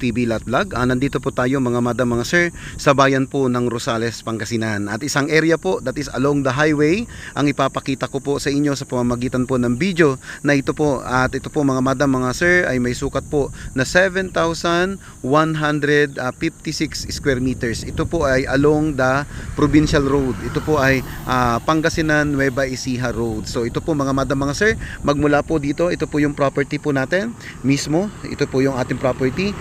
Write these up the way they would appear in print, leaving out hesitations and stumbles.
TV Lot Vlog. Nandito po tayo mga madam mga sir sa bayan po ng Rosales, Pangasinan. At isang area po that is along the highway ang ipapakita ko po sa inyo sa pamamagitan po ng video na ito po. At ito po mga madam mga sir ay may sukat po na 7,156 square meters. Ito po ay along the provincial road. Ito po ay Pangasinan Nueva Ecija Road. So ito po mga madam mga sir, magmula po dito, ito po yung property po natin mismo. Ito po yung ating property.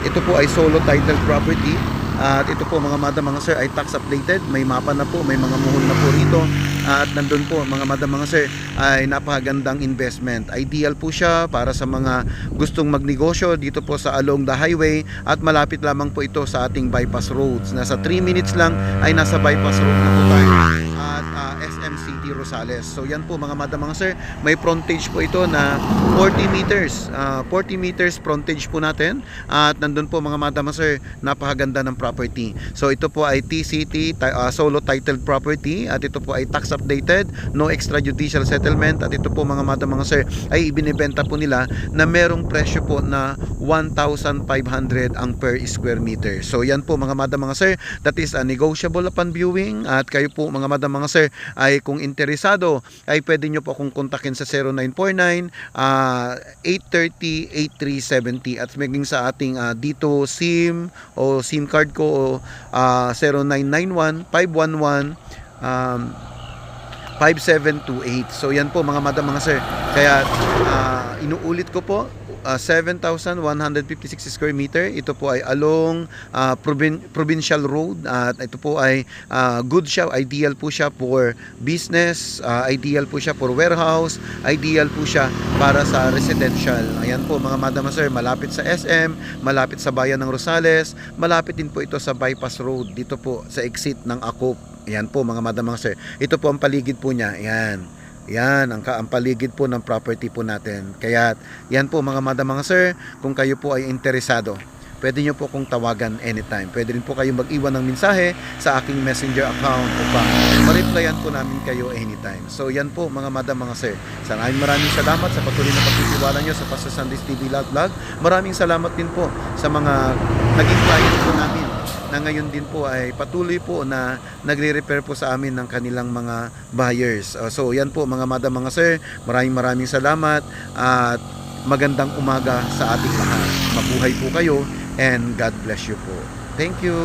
Ito po ay solo title property. At ito po mga madam mga sir ay tax updated. May mapa na po, may mga muhon na po rito. At nandun po mga madam mga sir ay napakagandang investment. Ideal po siya para sa mga gustong magnegosyo dito po sa along the highway. At malapit lamang po ito sa ating bypass roads. Nasa 3 minutes lang ay nasa bypass road na po tayo. At SM City Rosales. So yan po mga madam mga sir, may frontage po ito na 40 meters. 40 meters frontage po natin. At nandun po mga madam mga sir, napakaganda ng property. So ito po ay TCT, solo titled property. At ito po ay tax updated, no extrajudicial settlement. At ito po mga madam mga sir ay ibinibenta po nila na merong presyo po na 1,500 ang per square meter. So yan po mga madam mga sir, that is negotiable upon viewing. At kayo po mga madam mga sir ay kung interesado ay pwede nyo po akong kontakin sa 0949 830 8370 at maging sa ating dito SIM o SIM card ko 0991 511 5728. So yan po mga madam mga sir. Kaya inuulit ko po, 7,156 square meter. Ito po ay along provincial road. At ito po ay good siya. Ideal po siya for business. Ideal po siya for warehouse. Ideal po siya para sa residential. Ayan po mga madam sir. Malapit sa SM. Malapit sa bayan ng Rosales. Malapit din po ito sa bypass road. Dito po sa exit ng Akop. Ayan po mga madam sir. Ito po ang paligid po niya. Ayan. Yan ang paligid po ng property po natin. Kaya yan po mga madam mga sir, kung kayo po ay interesado, pwede nyo po kong tawagan anytime. Pwede rin po kayong mag-iwan ng mensahe sa aking messenger account upang ma-replyan po namin kayo anytime. So yan po mga madam mga sir. Maraming salamat sa patuloy na pagtitiwala nyo sa Pastor Sunday's TV Vlog. Maraming salamat din po sa mga naging client po namin na ngayon din po ay patuloy po na nagre-repair po sa amin ng kanilang mga buyers. So yan po mga madam mga sir, maraming salamat at magandang umaga sa ating lahat. Mabuhay po kayo and God bless you po. Thank you.